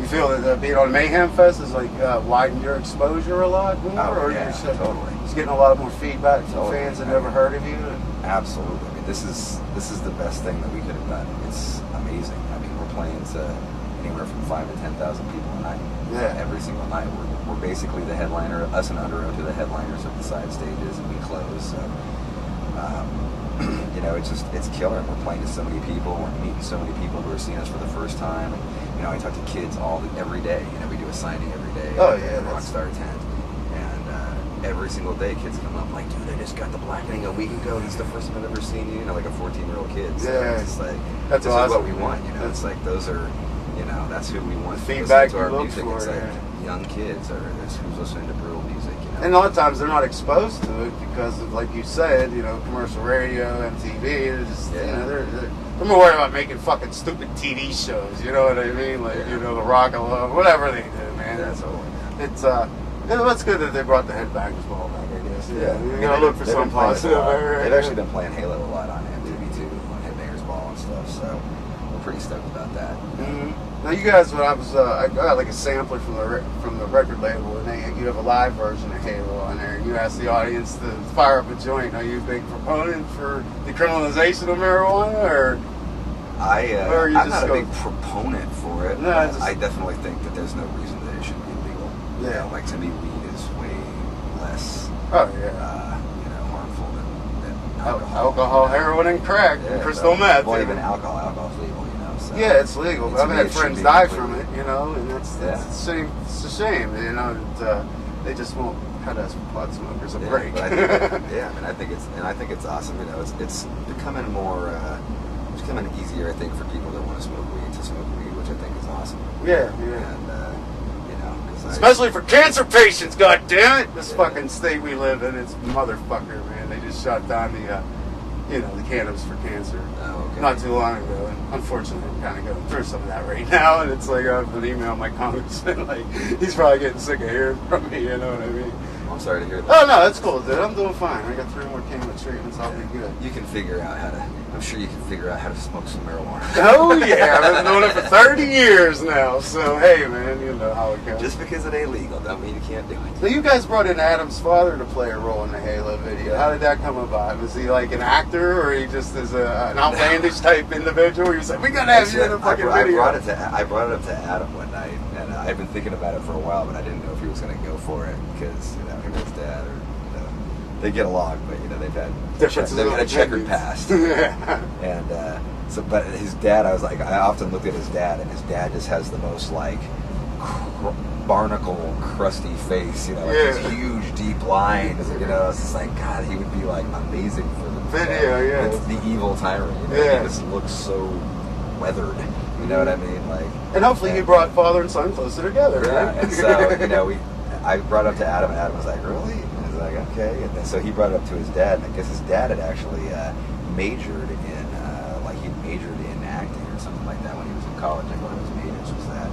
feel that being on Mayhem Fest has like widened your exposure a lot more, or yeah, you're totally. just getting a lot more feedback from fans that never heard of you? Absolutely. I mean, this is the best thing that we could have done. It's amazing. I mean, we're playing to anywhere from 5,000 to 10,000 people a night. Yeah. Every single night. We're basically the headliner. Us and Under Oath are the headliners of the side stages, and we close. So, you know, it's killer. We're playing to so many people. We're meeting so many people who are seeing us for the first time. And, you know, I talk to kids every day. You know, we do a signing every day. Oh yeah, at the Rockstar tent. And every single day, kids come up like, dude, I just got the blackening a week ago. This is the first time I've ever seen you. You know, like a 14-year-old kid. So yeah, it's like that's this awesome. is what we want. You know, it's like those are, you know, that's who we want. The feedback to our you look music. for. It's like Yeah. young kids, or that's who's listening to brutal music. You know, And a lot of times they're not exposed to it because of, like you said, you know, commercial radio, MTV. They're just, you know, they're more worried about making fucking stupid TV shows. You know what I mean? Like, you know, the Rock of Love, whatever they do, man. That's all. It's it's good that they brought the Headbangers Ball back, I guess. Yeah, You gotta look for some positive. They've actually been playing Halo a lot on MTV too, on Headbangers Ball and stuff. So we're pretty stoked about that. Mm-hmm. Now you guys, when I got like a sampler from the record label, and you have a live version of Halo on there, and you asked the audience to fire up a joint. Are you a big proponent for decriminalization of marijuana, or I'm not a big proponent for it. No, I definitely think that there's no reason that it should be legal. Yeah. You know, like to me, weed is way less, you know, harmful than alcohol, heroin, and crack, and crystal meth. Well, even alcohol's legal, you know. So yeah, it's legal. But I've had friends die from it, you know, and that's yeah. a shame. It's a shame, you know. They just won't cut us pot smokers a break. But I think it's awesome. You know, it's becoming more. It's becoming easier, I think, for people that want to smoke weed, which I think is awesome. Yeah. And you know, especially for cancer patients. God damn it! This fucking state we live in, it's motherfucker, man. They just shut down the cannabis for cancer not too long ago, and unfortunately, I'm kind of going through some of that right now. And it's like I have an email my congressman, like he's probably getting sick of hearing from me. You know what I mean? I'm sorry to hear that. Oh no, that's cool, dude. I'm doing fine. I got 3 more chemo treatments. I'll be good. You can figure out how to. I'm sure you can figure out how to smoke some marijuana. Oh yeah, I've been doing it for 30 years now. So hey, man, you know how it goes. Just because it ain't legal, don't mean you can't do it. So you guys brought in Adam's father to play a role in the Halo video. How did that come about? Was he like an actor, or he just is an outlandish type individual? He was like, we gotta have you in a fucking video. I brought it up to Adam one night, and I've been thinking about it for a while, but I didn't know if he was going to go for it because him and his dad they get along, but they've had a checkered past. And but his dad, I often looked at his dad, and his dad just has the most like barnacle, crusty face, these huge, deep lines. It's just like, God, he would be like amazing for the video. It's the evil tyrant. He just looks so weathered. You know what I mean? Like, and hopefully he brought father and son closer together. Yeah, right? And so I brought it up to Adam, and Adam was like, "Really?" And I was like, "Okay." And then, so he brought it up to his dad, and I guess his dad had actually majored in he majored in acting or something like that when he was in college. Like one of his majors was that.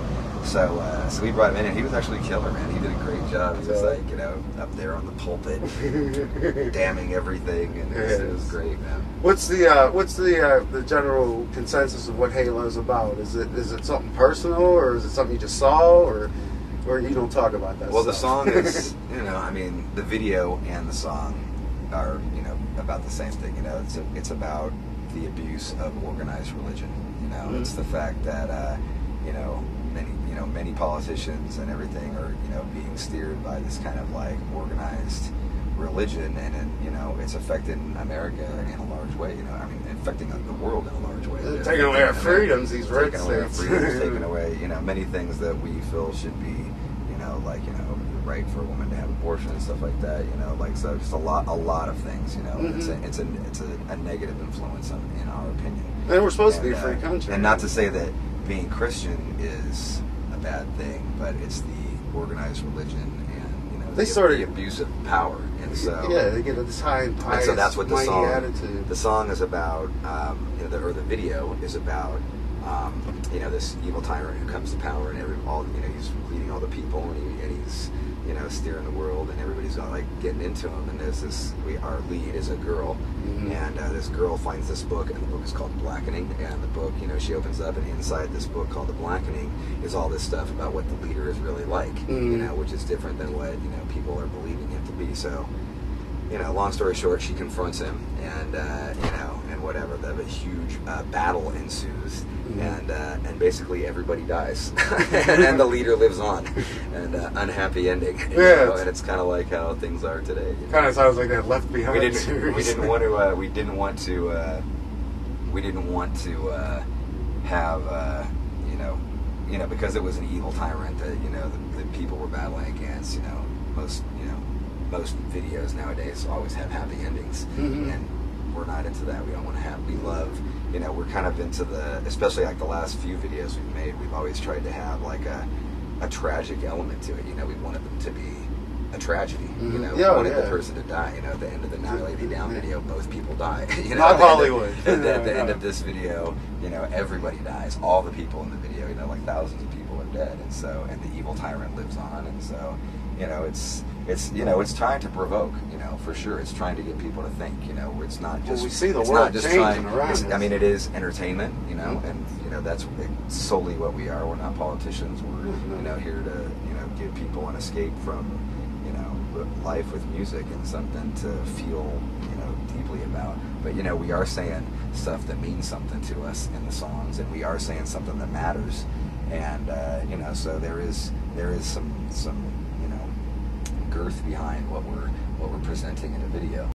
So we brought him in, and he was actually killer, man. He did a great job. He was up there on the pulpit, damning everything, and it was great, man. What's the general consensus of what Halo's about? Is it something personal, or is it something you just saw, or you don't talk about that? Well, stuff? the song is, the video and the song are, about the same thing. It's about the abuse of organized religion. It's the fact that many politicians and everything are being steered by this kind of like organized religion, and it's affecting America in a large way. Affecting the world in a large way. They're taking away our freedoms. These red states. Taking away many things that we feel should be right for a woman to have abortion and stuff like that. So just a lot of things. It's a negative influence in our opinion. And we're supposed to be a free country. And not to say that being Christian is a bad thing, but it's the organized religion and the abuse of power. And so they get this high and pious, so that's what the song attitude. The song is about, or the video is about you know, this evil tyrant who comes to power, and he's leading all the people, and he's you know, steering the world, and everybody's like getting into him. And there's our lead is a girl, and this girl finds this book, and the book is called Blackening. And the book, you know, she opens up, and inside this book called The Blackening is all this stuff about what the leader is really like, you know, which is different than what, you know, people are believing him to be. So, you know, long story short, she confronts him, and you know, and whatever. A huge battle ensues, and basically everybody dies, and the leader lives on, and unhappy ending. You know? And it's kind of like how things are today. You know? Kind of sounds like that Left Behind series. We didn't want to have you know, because it was an evil tyrant that, you know, the people were battling against. You know, most videos nowadays always have happy endings, and we're not into that. We don't want to have. We love, you know, we're kind of into especially like the last few videos we've made. We've always tried to have like a tragic element to it. You know, we wanted them to be a tragedy. You know, we wanted the person to die. You know, at the end of the Now Lay Me Down video, both people die. You know, not Hollywood. At the end of this video, you know, everybody dies. All the people in the video, you know, like thousands of people are dead, and the evil tyrant lives on, and so, you know, it's you know, it's trying to provoke, you know, for sure. It's trying to get people to think, you know. It's not just. Well, we see the world changing around us. I mean, it is entertainment, you know, and you know that's solely what we are. We're not politicians. We're you know, here to, you know, give people an escape from, you know, life with music, and something to feel, you know, deeply about. But you know, we are saying stuff that means something to us in the songs, and we are saying something that matters, and you know, so there is some girth behind what we're presenting in a video.